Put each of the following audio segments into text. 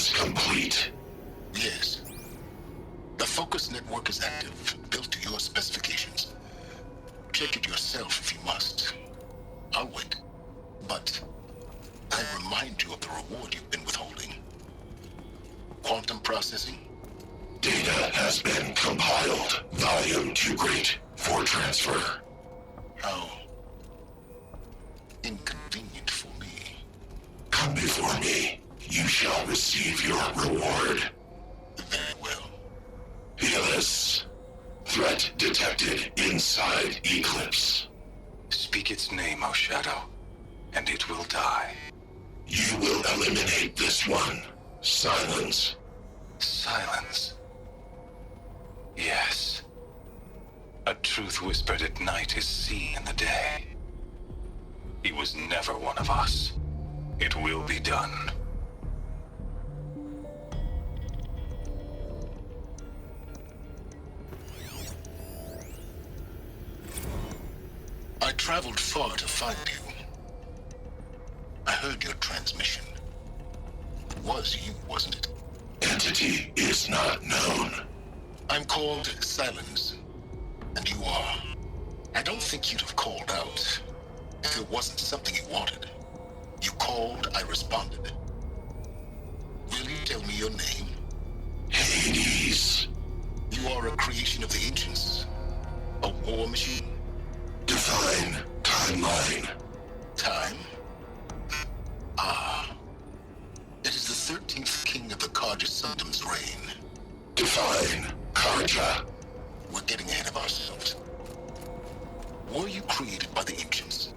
is complete. Yes. The focus network is active, built to your specifications. Check it yourself if you must. I'll wait. But I remind you of the reward you've been withholding. Quantum processing? Data has been compiled. Volume too great for transfer. How inconvenient for me. Come before me. You shall receive your reward. Very well. Helis. Threat detected inside Eclipse. Speak its name, O Shadow, and it will die. You will eliminate this one. Silence. Silence. Yes. A truth whispered at night is seen in the day. He was never one of us. It will be done. I traveled far to find you. I heard your transmission. It was you, wasn't it? Entity is not known. I'm called Silence, and you are. I don't think you'd have called out if it wasn't something you wanted. You called, I responded. Will you tell me your name? Hades. You are a creation of the ancients. A war machine. Define timeline. Time? Ah. It is the 13th king of the Karja Sundam's reign. Define Karja. We're getting ahead of ourselves. Were you created by the ancients?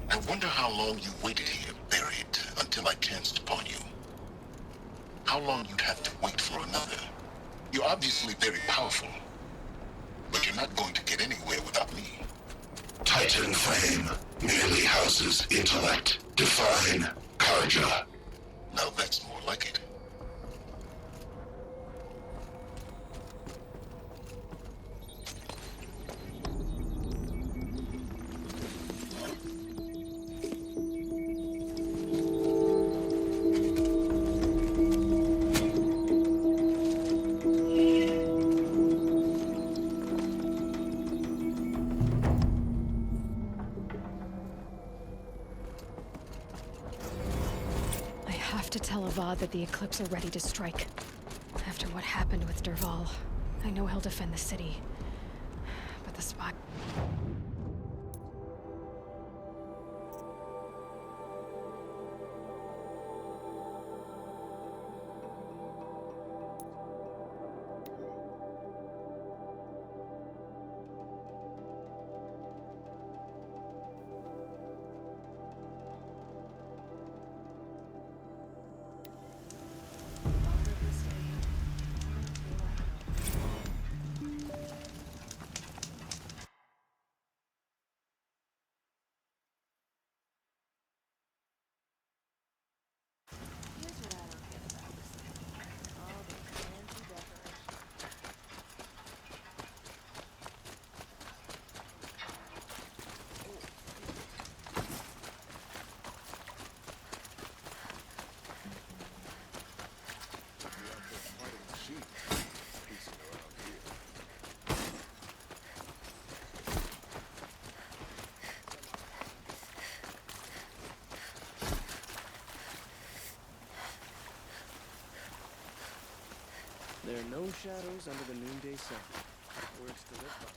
I wonder how long you waited here, buried, until I chanced upon you. How long you'd have to wait for another. You're obviously very powerful, but you're not going to get anywhere without me. Titan Flame merely houses intellect. Define Karja. Now that's more like it. That the Eclipse are ready to strike. After what happened with Derval, I know he'll defend the city. But the spy... There are no shadows under the noonday sun. Words to live by.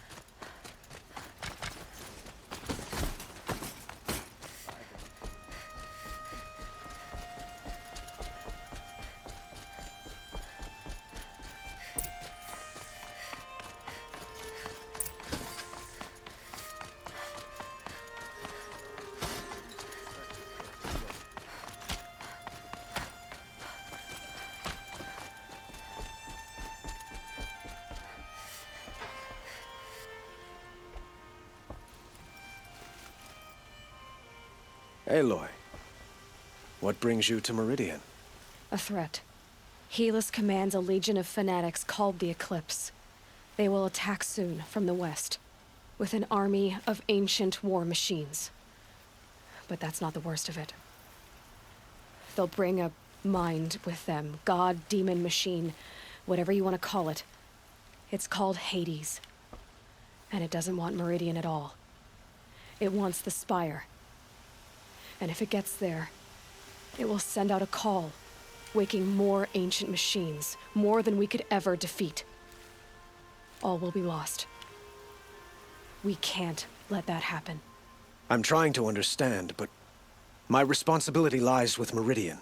Aloy, what brings you to Meridian? A threat. Helis commands a legion of fanatics called the Eclipse. They will attack soon from the west, with an army of ancient war machines. But that's not the worst of it. They'll bring a mind with them. God, demon, machine, whatever you want to call it. It's called Hades. And it doesn't want Meridian at all. It wants the Spire. And if it gets there, it will send out a call, waking more ancient machines, more than we could ever defeat. All will be lost. We can't let that happen. I'm trying to understand, but my responsibility lies with Meridian.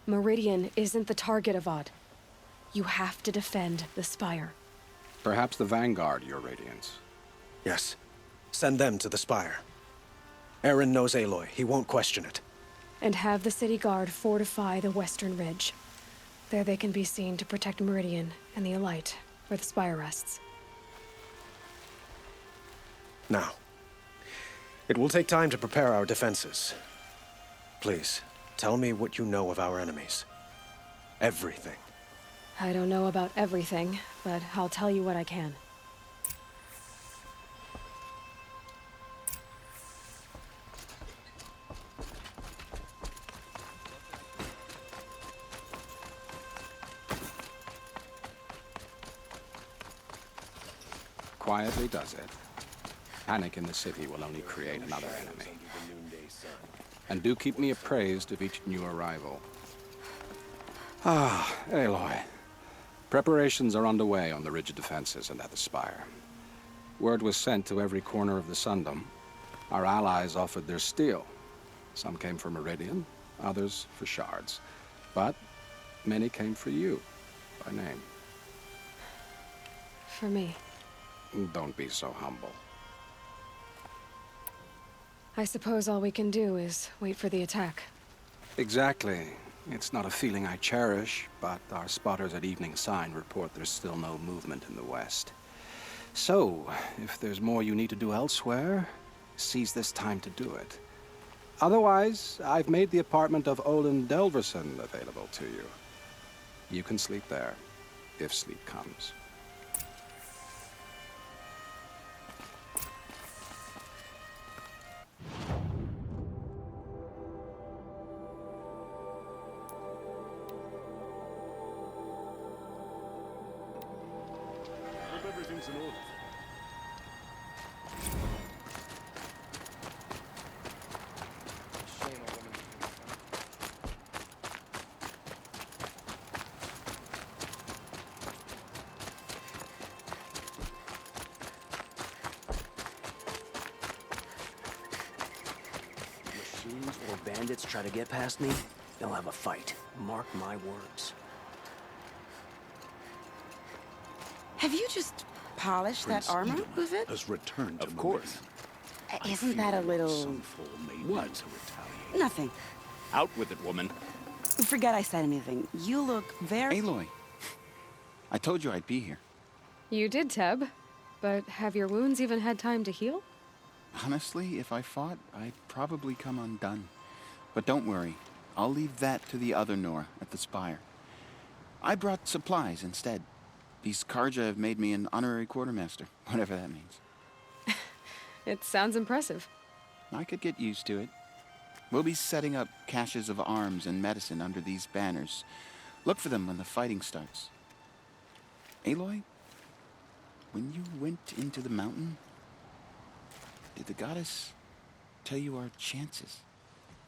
Meridian isn't the target, Avad. You have to defend the Spire. Perhaps the Vanguard, Your Radiance. Yes. Send them to the Spire. Aaron knows Aloy. He won't question it. And have the city guard fortify the western ridge. There they can be seen to protect Meridian and the Elite, where the Spire rests. Now, it will take time to prepare our defenses. Please, tell me what you know of our enemies. Everything. I don't know about everything, but I'll tell you what I can. Quietly does it. Panic in the city will only create another enemy. And do keep me appraised of each new arrival. Ah, Aloy. Preparations are underway on the ridge of defenses and at the Spire. Word was sent to every corner of the Sundom. Our allies offered their steel. Some came for Meridian, others for shards. But many came for you, by name. For me. Don't be so humble. I suppose all we can do is wait for the attack. Exactly. It's not a feeling I cherish, but our spotters at Evening Sign report there's still no movement in the west. So, if there's more you need to do elsewhere, seize this time to do it. Otherwise, I've made the apartment of Olin Delverson available to you. You can sleep there, if sleep comes. Hope everything's in order. Shame a woman became Machines or bandits try to get past me, they'll have a fight. Mark my words. Have you just polished that armor, Uvid? Has returned to Of course. Isn't that a little... Some fool may need to retaliate. Nothing. Out with it, woman. Forget I said anything. You look very... Aloy, I told you I'd be here. You did, Teb. But have your wounds even had time to heal? Honestly, if I fought, I'd probably come undone. But don't worry. I'll leave that to the other Nora at the Spire. I brought supplies instead. These Karja have made me an honorary quartermaster, whatever that means. It sounds impressive. I could get used to it. We'll be setting up caches of arms and medicine under these banners. Look for them when the fighting starts. Aloy, when you went into the mountain, did the goddess tell you our chances?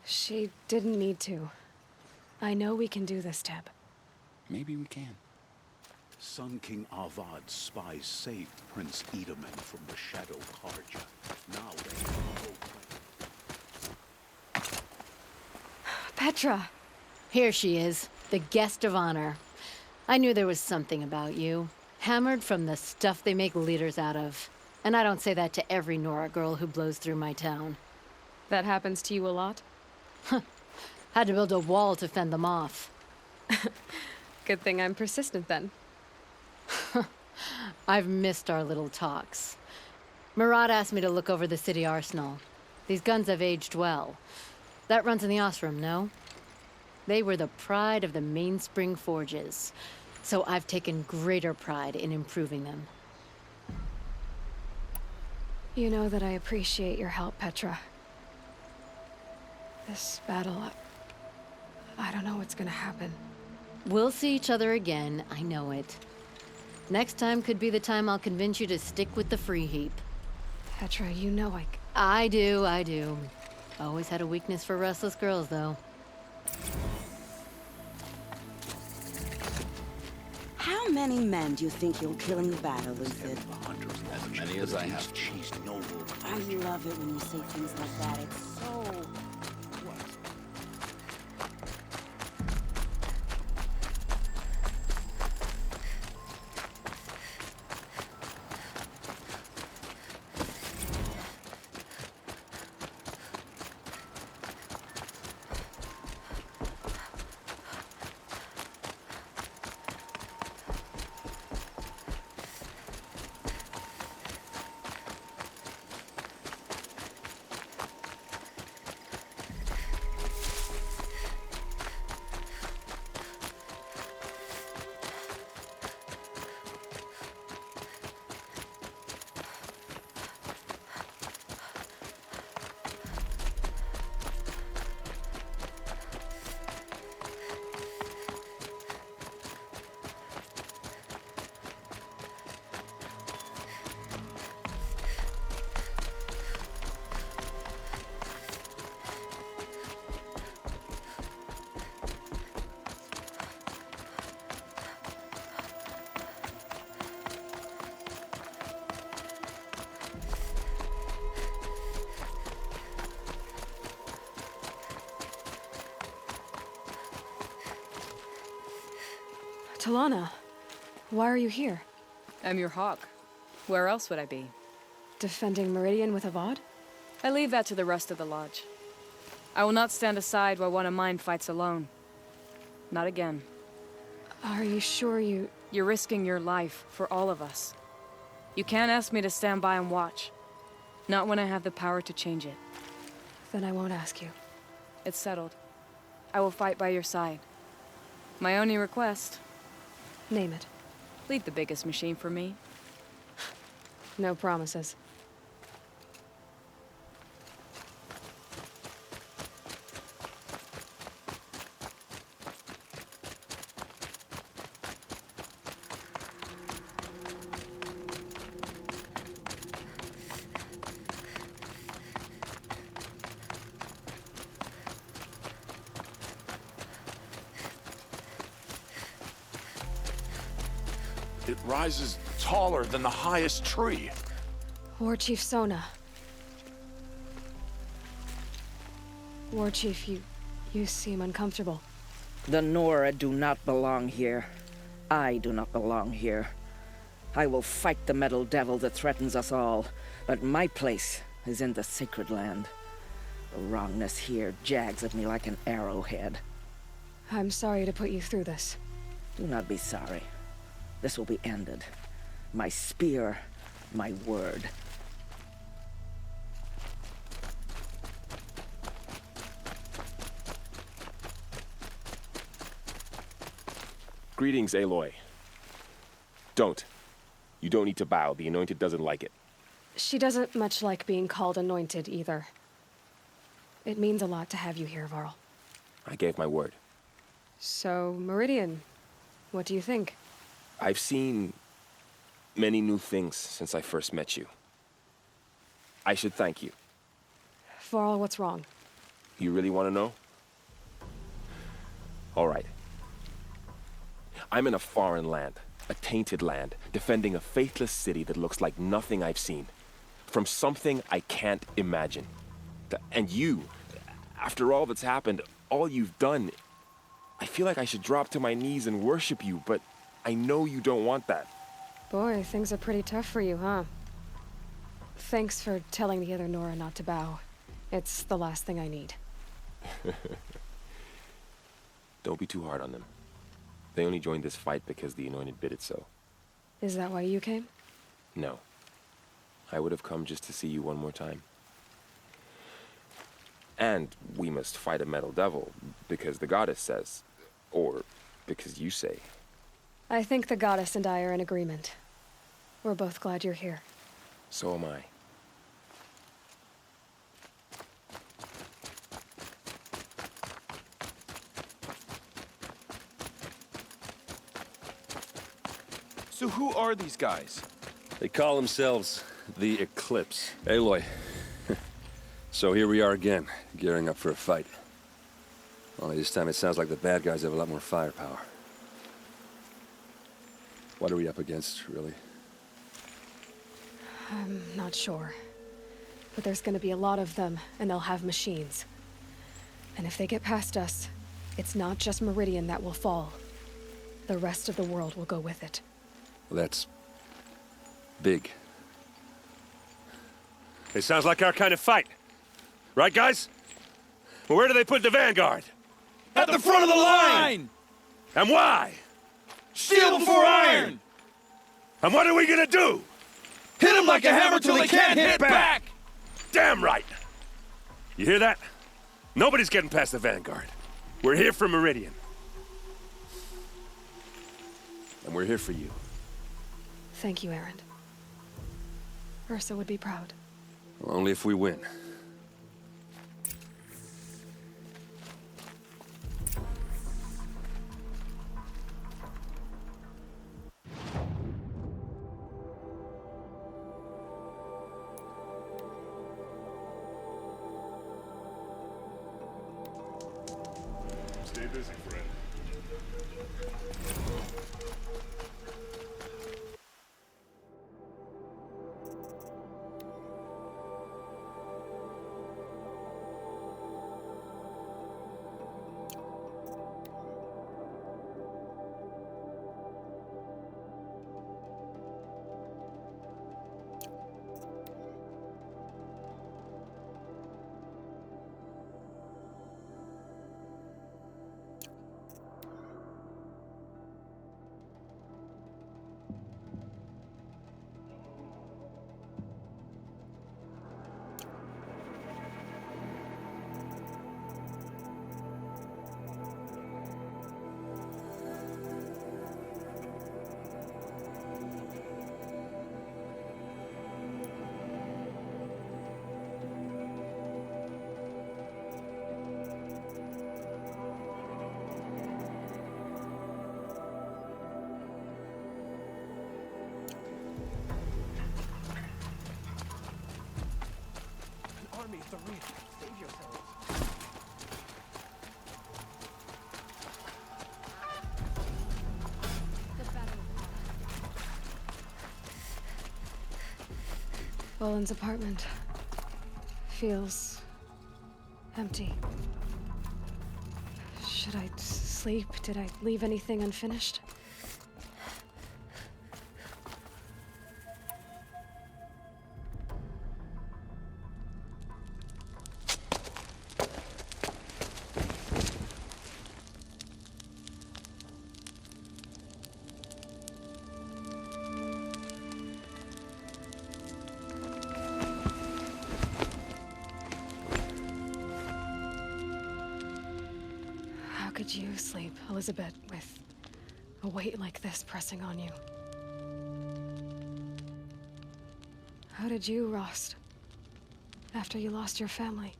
She didn't need to. I know we can do this, Teb. Maybe we can. Sun King Avad's spies saved Prince Edaman from the Shadow Karja. Now they Petra! Here she is, the guest of honor. I knew there was something about you. Hammered from the stuff they make leaders out of. And I don't say that to every Nora girl who blows through my town. That happens to you a lot? Had to build a wall to fend them off. Good thing I'm persistent then. I've missed our little talks. Murad asked me to look over the city arsenal. These guns have aged well. That runs in the Osram, no? They were the pride of the Mainspring Forges, so I've taken greater pride in improving them. You know that I appreciate your help, Petra. This battle, I don't know what's gonna happen. We'll see each other again, I know it. Next time could be the time I'll convince you to stick with the free heap. Petra, you know I do. Always had a weakness for restless girls, though. How many men do you think you'll kill in the battle, Lucid? As many as I have cheese noble. I love it when you say things like that. It's so... Talana, why are you here? I'm your hawk. Where else would I be? Defending Meridian with Avad? I leave that to the rest of the Lodge. I will not stand aside while one of mine fights alone. Not again. Are you sure you... You're risking your life for all of us. You can't ask me to stand by and watch. Not when I have the power to change it. Then I won't ask you. It's settled. I will fight by your side. My only request... Name it. Lead the biggest machine for me. No promises. It rises taller than the highest tree. War Chief Sona. War Chief, you seem uncomfortable. The Nora do not belong here. I do not belong here. I will fight the metal devil that threatens us all, but my place is in the sacred land. The wrongness here jags at me like an arrowhead. I'm sorry to put you through this. Do not be sorry. This will be ended. My spear, my word. Greetings, Aloy. Don't. You don't need to bow. The Anointed doesn't like it. She doesn't much like being called Anointed, either. It means a lot to have you here, Varl. I gave my word. So, Meridian, what do you think? I've seen many new things since I first met you. I should thank you. Varl, what's wrong? You really want to know? All right. I'm in a foreign land, a tainted land, defending a faithless city that looks like nothing I've seen. From something I can't imagine. And you, after all that's happened, all you've done, I feel like I should drop to my knees and worship you, but I know you don't want that. Boy, things are pretty tough for you, huh? Thanks for telling the other Nora not to bow. It's the last thing I need. Don't be too hard on them. They only joined this fight because the Anointed bid it so. Is that why you came? No. I would have come just to see you one more time. And we must fight a metal devil, because the goddess says. Or because you say. I think the goddess and I are in agreement. We're both glad you're here. So am I. who are these guys? They call themselves the Eclipse. Aloy. So here we are again, gearing up for a fight. Only this time it sounds like the bad guys have a lot more firepower. What are we up against, really? I'm not sure. But there's gonna be a lot of them, and they'll have machines. And if they get past us, it's not just Meridian that will fall. The rest of the world will go with it. Well, that's big. It sounds like our kind of fight. Right, guys? Well, where do they put the Vanguard? At the front of the line! And why? Steel before iron! And what are we gonna do? Hit them like a hammer till they can't hit back! Damn right! You hear that? Nobody's getting past the Vanguard. We're here for Meridian. And we're here for you. Thank you, Erend. Ursa would be proud. Well, only if we win. Stay busy, friend. The reef. Save yourselves. Boland's apartment feels empty. Should I sleep? Did I leave anything unfinished? How could you sleep, Elizabeth, with a weight like this pressing on you? How did you, Rost, after you lost your family?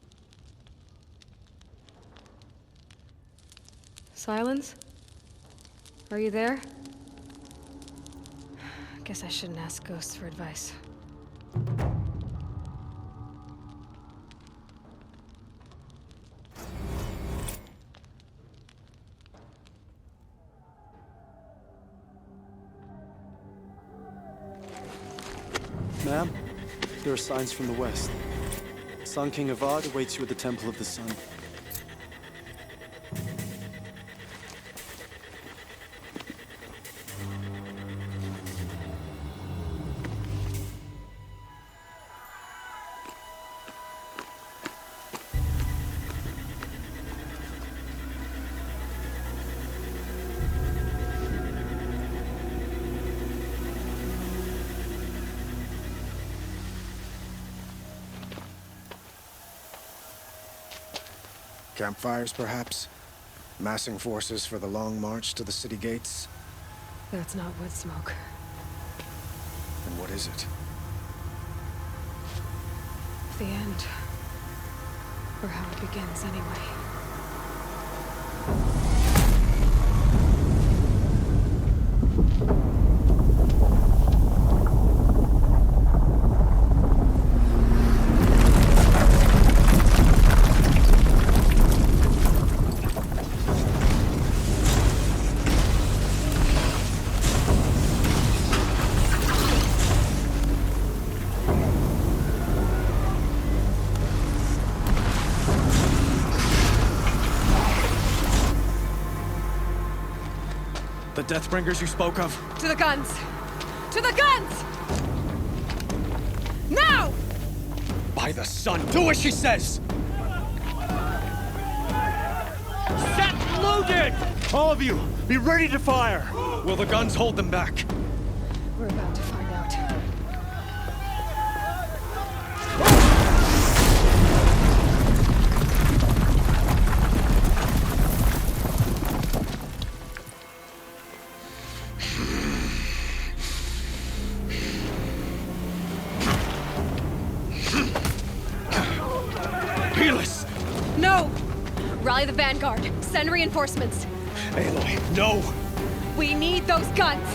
Silence? Are you there? Guess I shouldn't ask ghosts for advice. Ma'am, there are signs from the west. Sun King Avad awaits you at the Temple of the Sun. Campfires, perhaps? Massing forces for the long march to the city gates? That's not wood smoke. And what is it? The end. Or how it begins, anyway. Deathbringers you spoke of? To the guns! To the guns! Now! By the sun, do as she says! Set loaded! All of you, be ready to fire! Will the guns hold them back? We're about to find out. Peerless! No! Rally the vanguard. Send reinforcements. Aloy, no! We need those guns!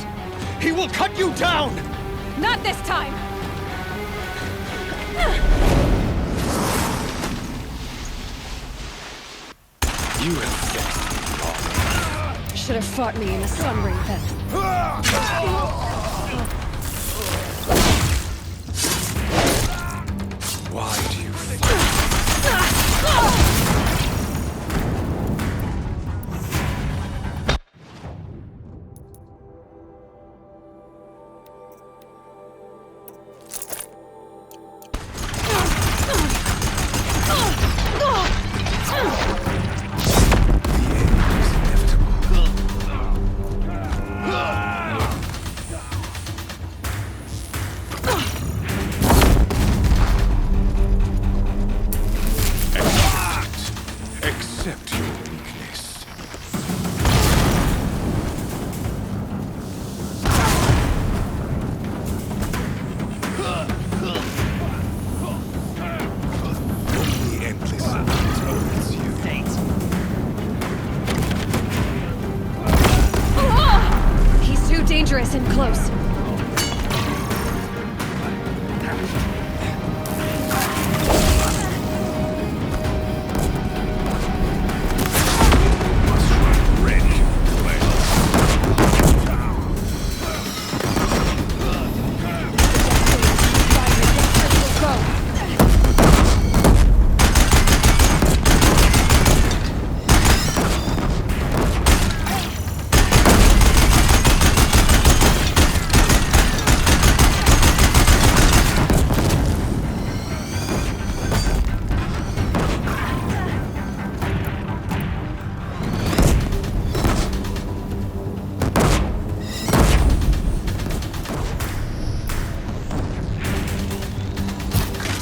He will cut you down! Not this time! You have Should have fought me in a sun ring then. Why do you Accept your weakness. The endless night owns you. He's too dangerous and close.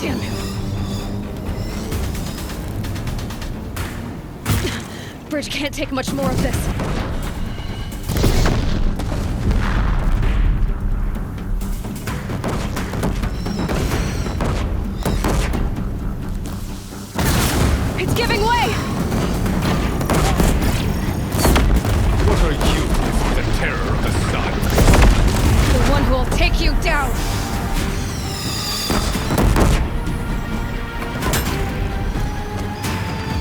Damn him. Bridge can't take much more of this. It's giving way! What are you before the terror of the sun? The one who will take you down!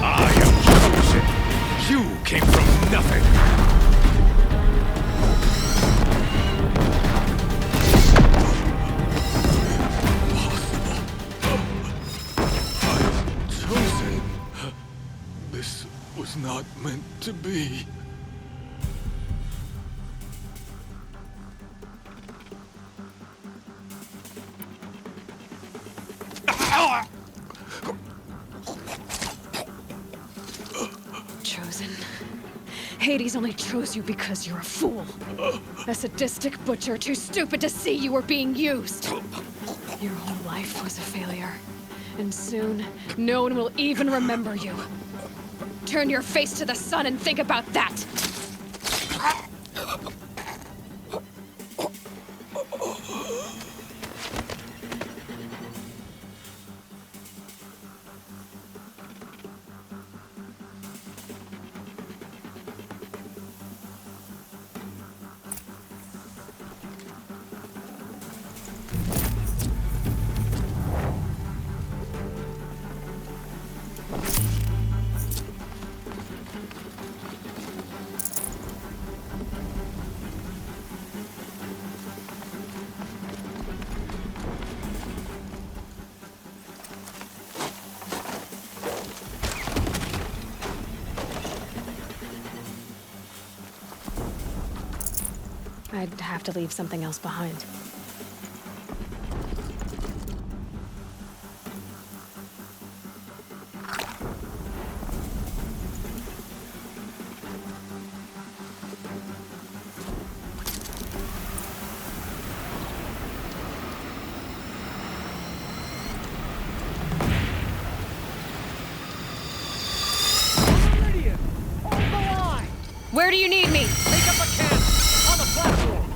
I am chosen. You came from nothing. I'm chosen. This was not meant to be. Chosen. Hades only chose you because you're a fool. A sadistic butcher too stupid to see you were being used. Your whole life was a failure. And soon, no one will even remember you. Turn your face to the sun and think about that! I'd have to leave something else behind. Where do you need me? Take up a camp on the platform.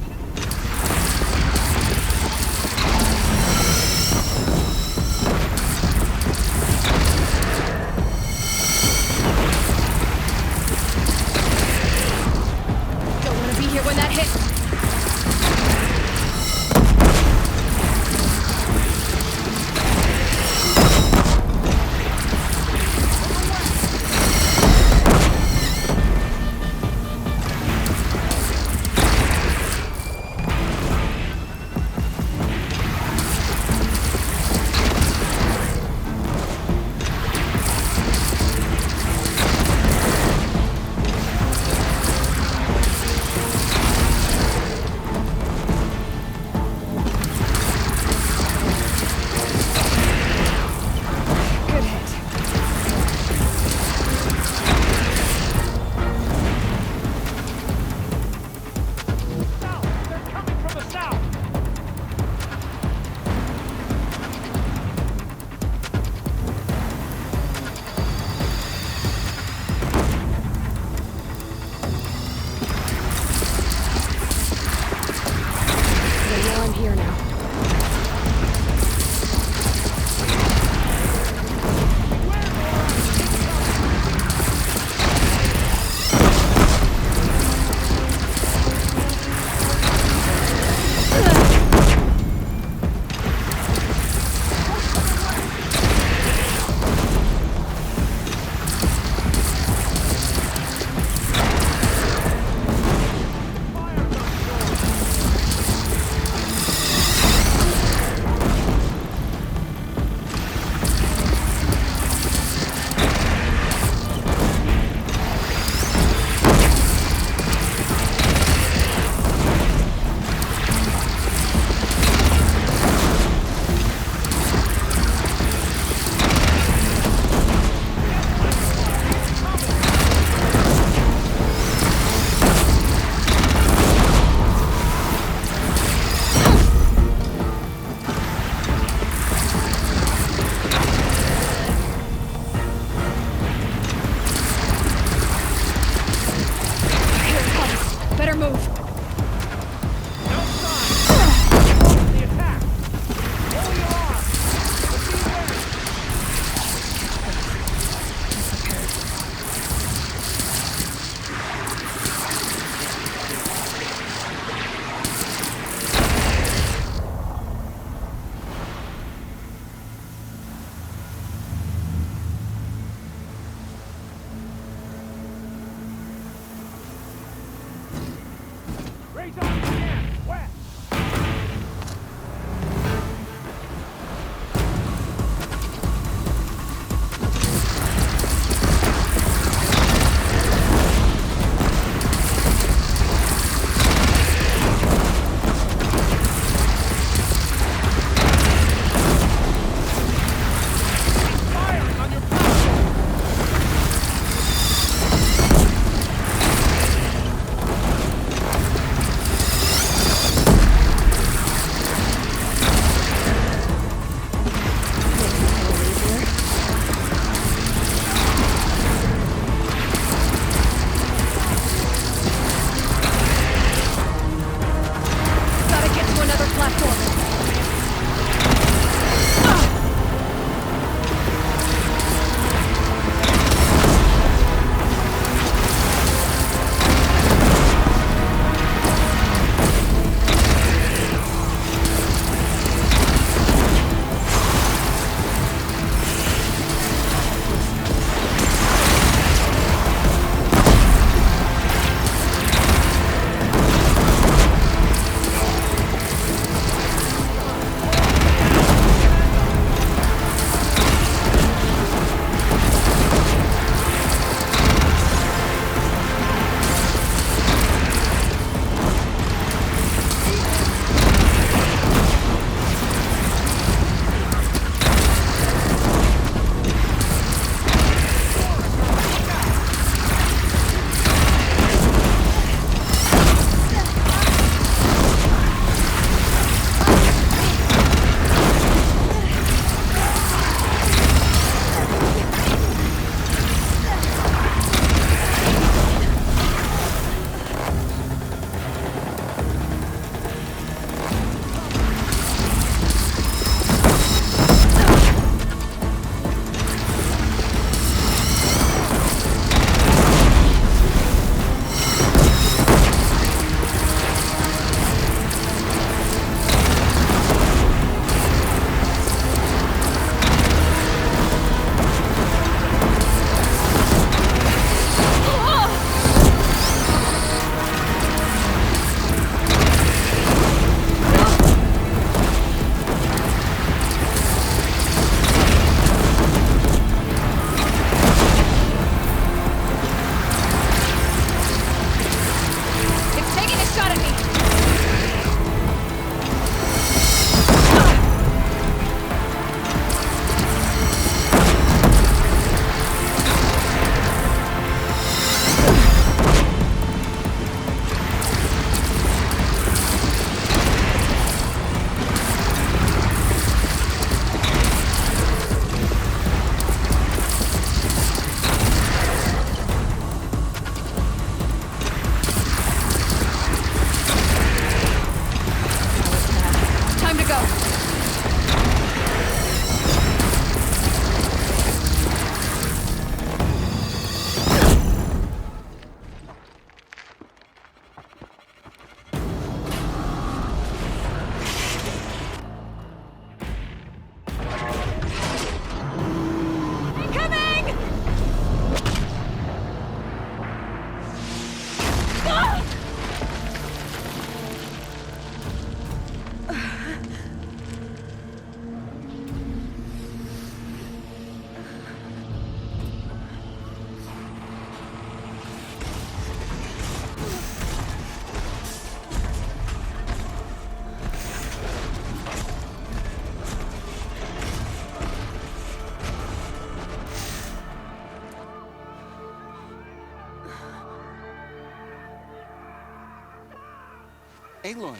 Aloy!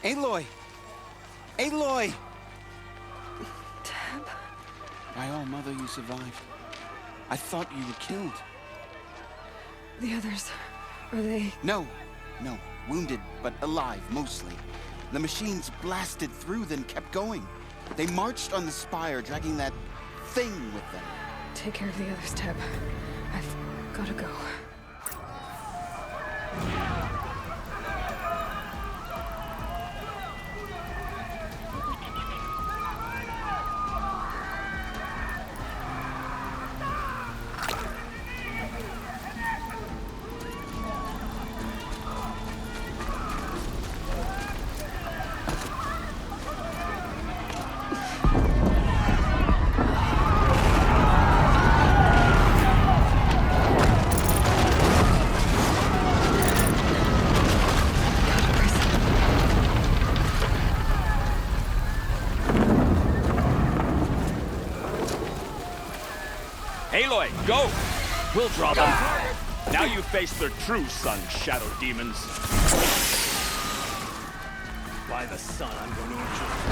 Aloy! Aloy! Tab? By all, Mother, you survived. I thought you were killed. The others, are they... No. Wounded, but alive, mostly. The machines blasted through, then kept going. They marched on the spire, dragging that thing with them. Take care of the others, Tab. I've gotta go. Aloy, go! We'll draw them. Now you face their true sun, shadow demons. By the sun, I'm going to enjoy.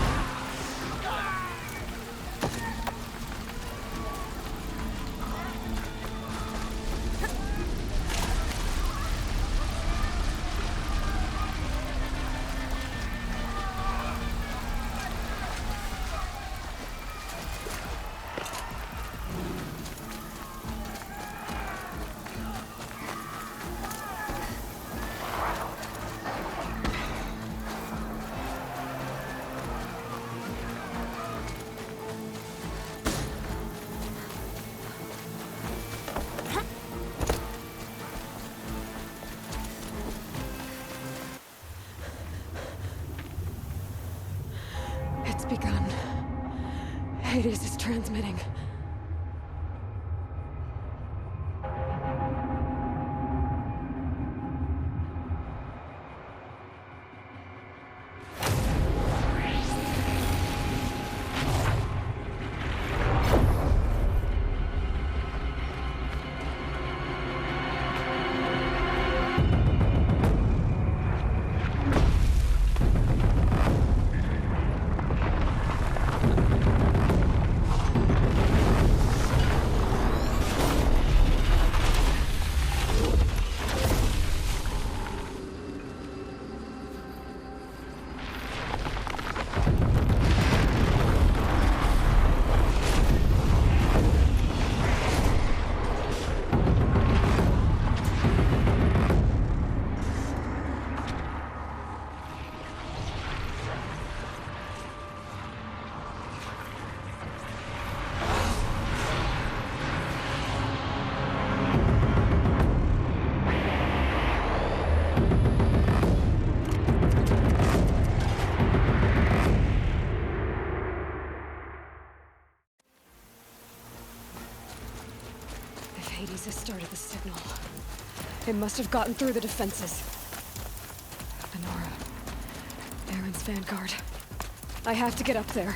It's begun. Hades is transmitting. Hades has started the signal. It must have gotten through the defenses. Honora. Aaron's vanguard. I have to get up there.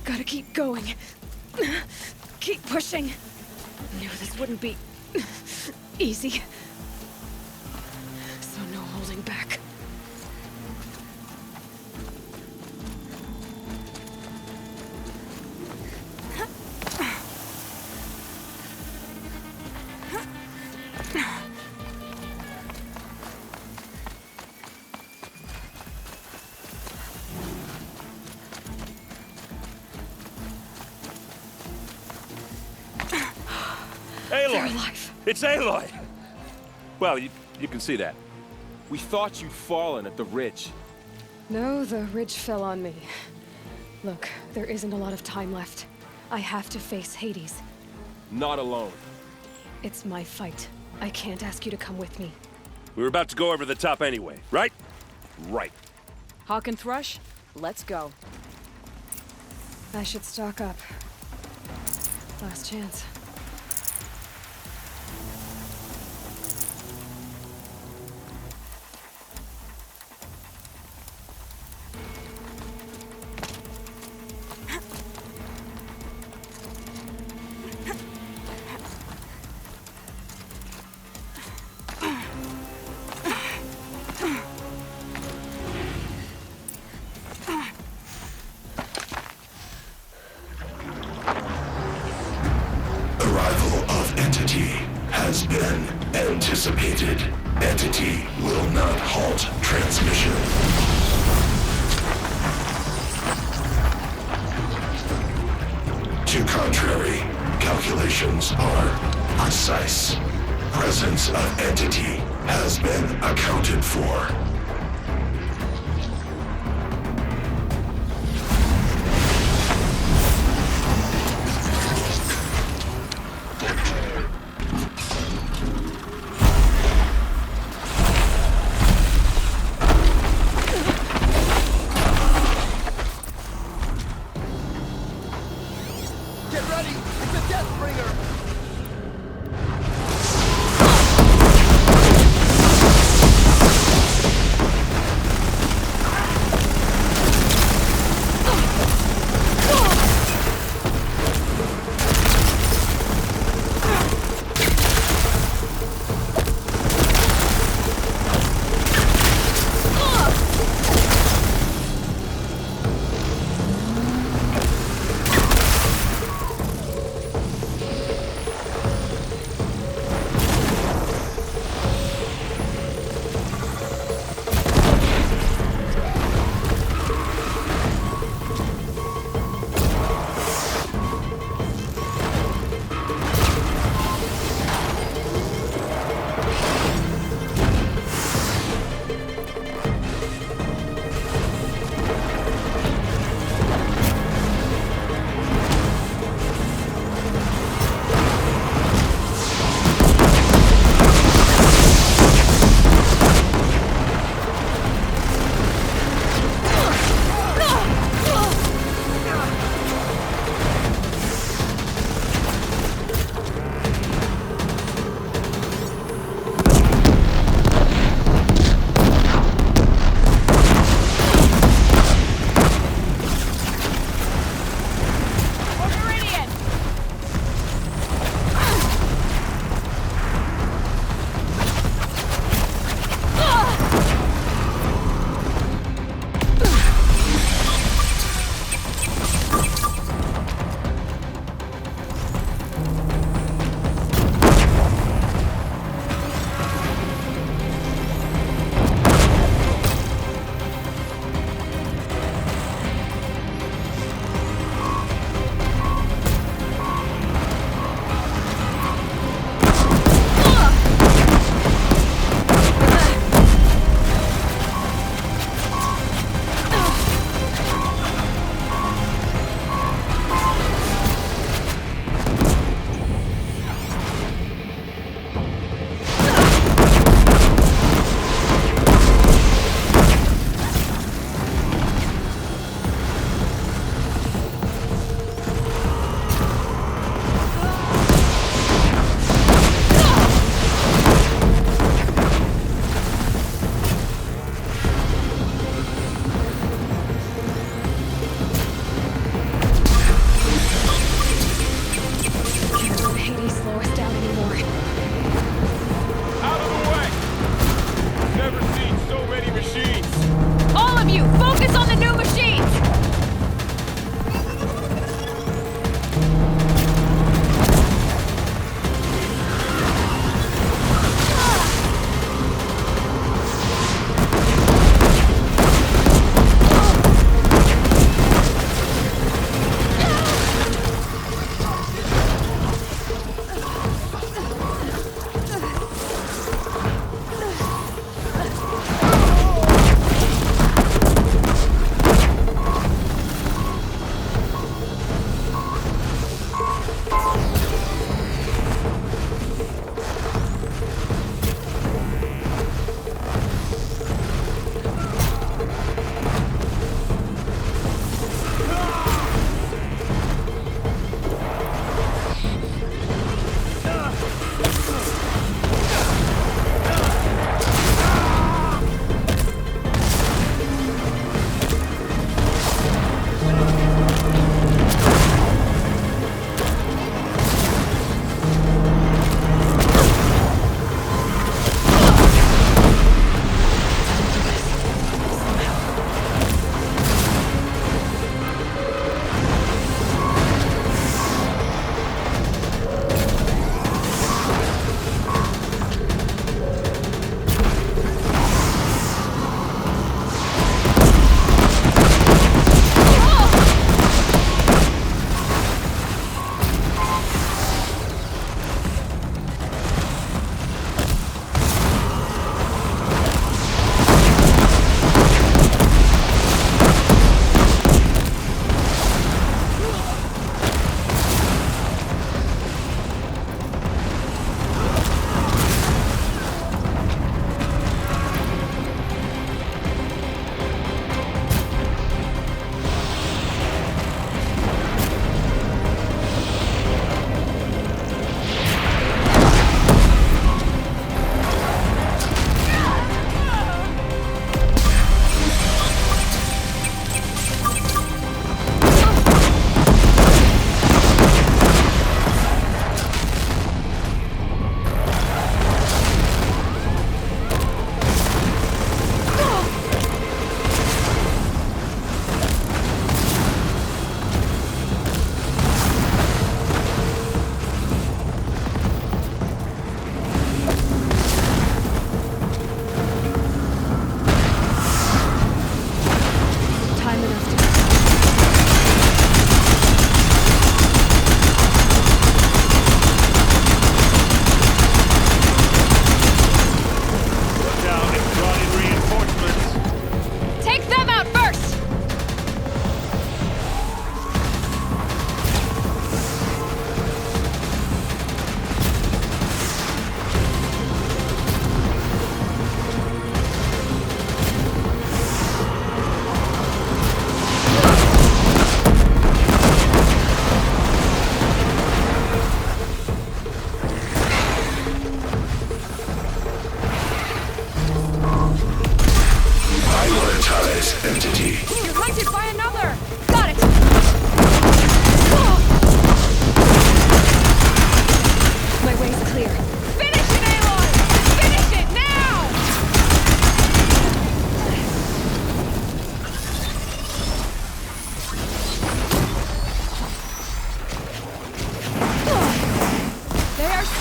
Gotta keep going. Keep pushing. Knew this wouldn't be easy. So no holding back. Aloy! It's Aloy! Well, you can see that. We thought you'd fallen at the ridge. No, the ridge fell on me. Look, there isn't a lot of time left. I have to face Hades. Not alone. It's my fight. I can't ask you to come with me. We were about to go over the top anyway, right? Right. Hawk and Thrush, let's go. I should stock up. Last chance. Arrival of Entity has been anticipated. Entity will not halt transmission. To contrary, calculations are precise. Presence of Entity has been accounted for. Get ready! It's a Deathbringer!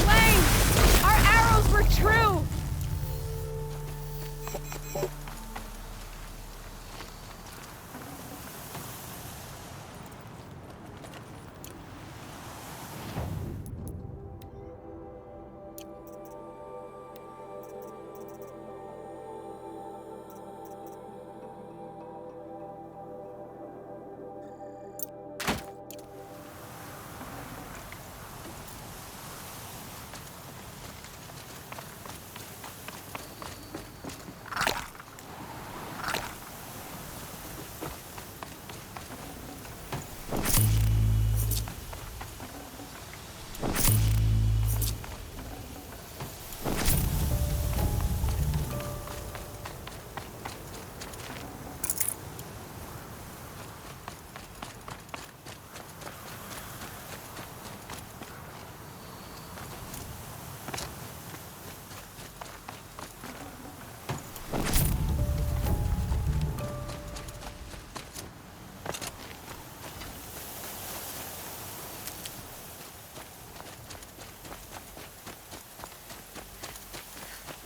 Lang! Our arrows were true!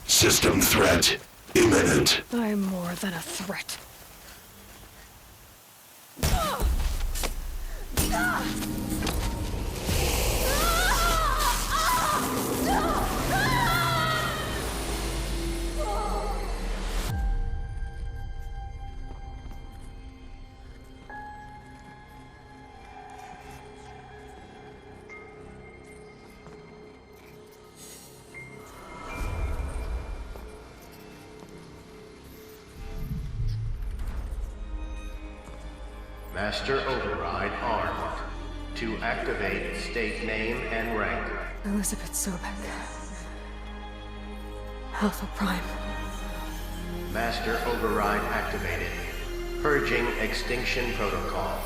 System threat imminent. I'm more than a threat. Master Override armed. To activate, state name and rank. Elizabeth Sobek. Alpha Prime. Master Override activated. Purging Extinction Protocol.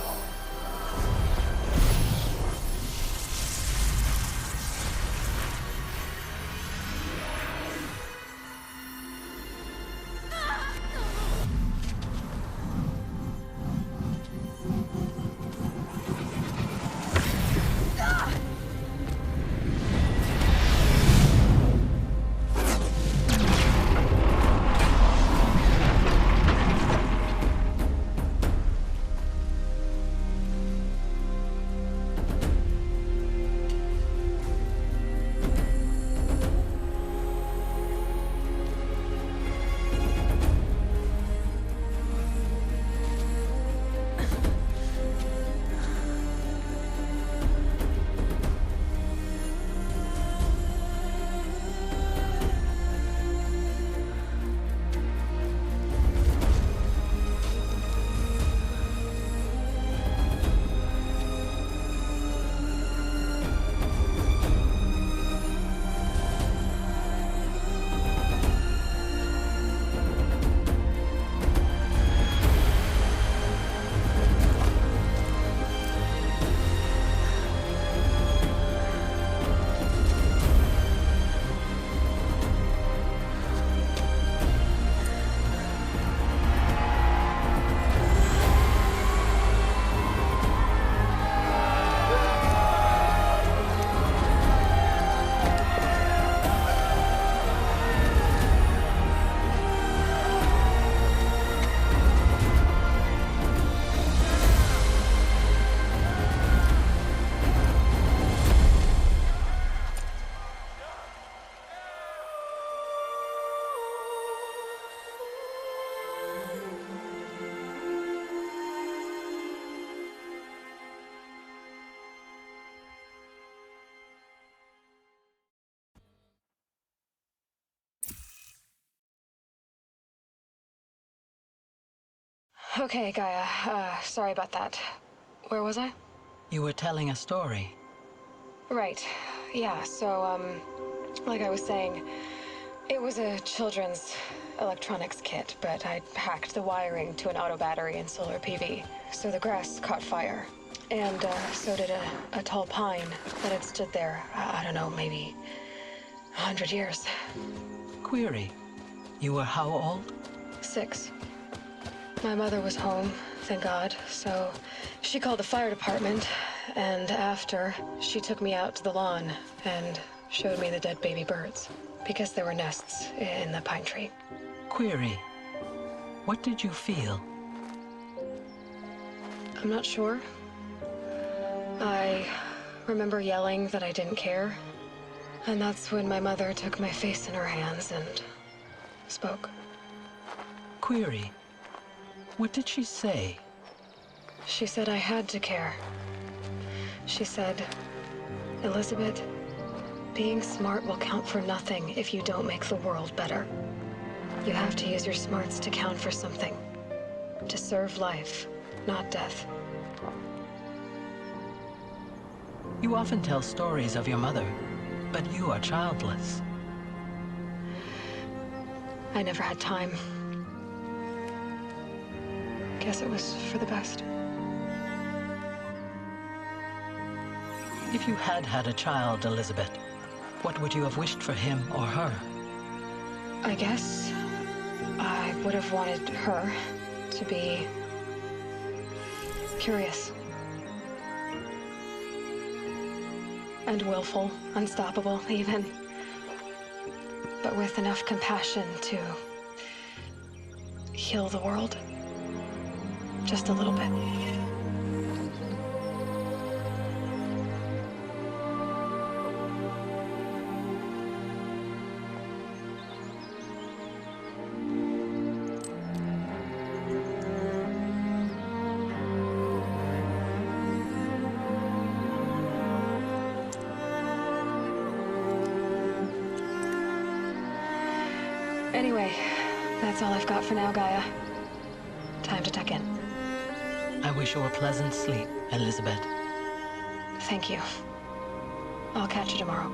Okay, Gaia. Sorry about that. Where was I? You were telling a story. Right. Yeah, so, like I was saying, it was a children's electronics kit, but I'd hacked the wiring to an auto battery and solar PV. So the grass caught fire. And, so did a tall pine that had stood there, I don't know, maybe 100 years. Query. You were how old? 6. My mother was home, thank God, so she called the fire department, and after, she took me out to the lawn, and showed me the dead baby birds, because there were nests in the pine tree. Query. What did you feel? I'm not sure. I remember yelling that I didn't care. And that's when my mother took my face in her hands and spoke. Query. What did she say? She said I had to care. She said, Elizabeth, being smart will count for nothing if you don't make the world better. You have to use your smarts to count for something. To serve life, not death. You often tell stories of your mother, but you are childless. I never had time. Guess it was for the best. If you had had a child, Elizabeth, what would you have wished for him or her? I guess I would have wanted her to be curious. And willful, unstoppable, even. But with enough compassion to heal the world. Just a little bit. Anyway, that's all I've got for now, Gaia. Time to tuck in. I wish you a pleasant sleep, Elizabeth. Thank you. I'll catch you tomorrow.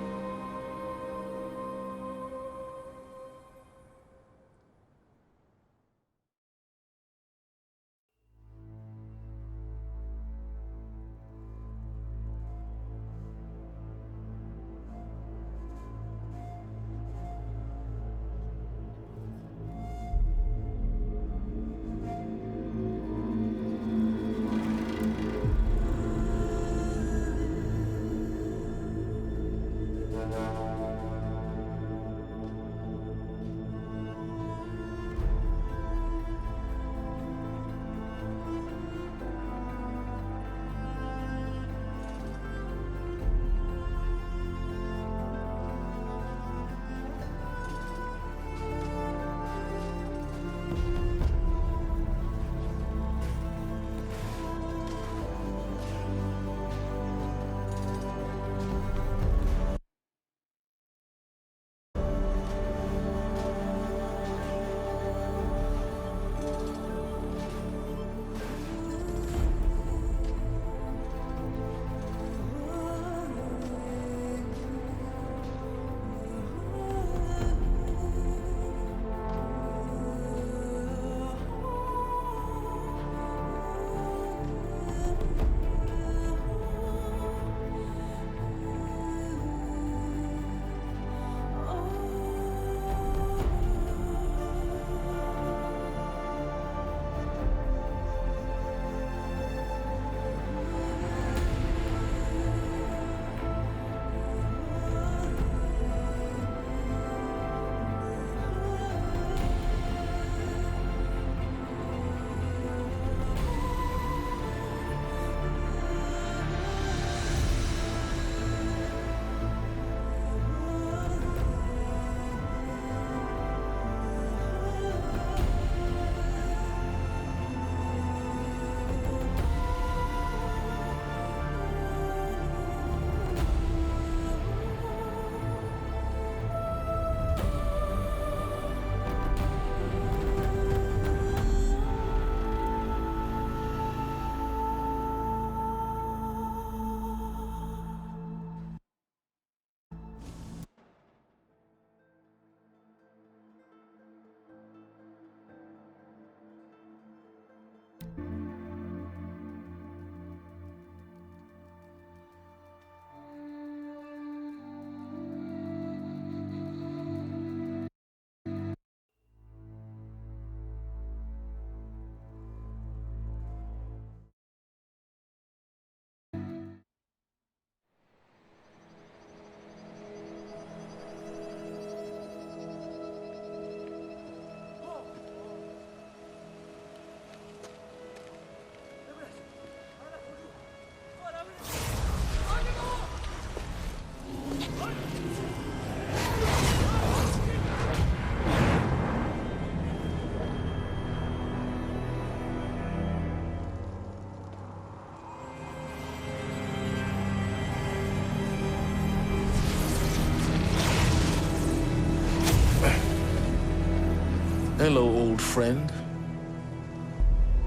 Hello, old friend.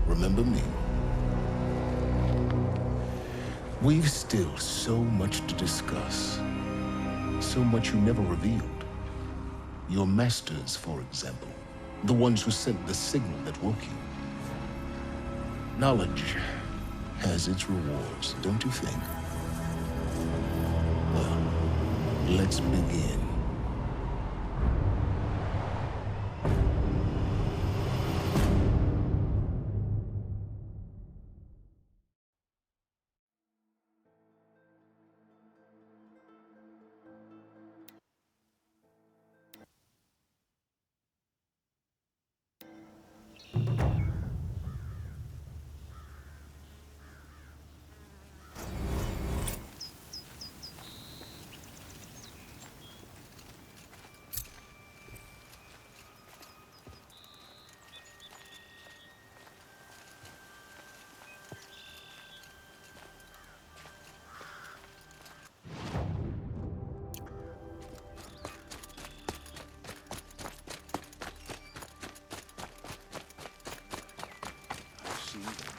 Remember me? We've still so much to discuss. So much you never revealed. Your masters, for example. The ones who sent the signal that woke you. Knowledge has its rewards, don't you think? Well, let's begin. See?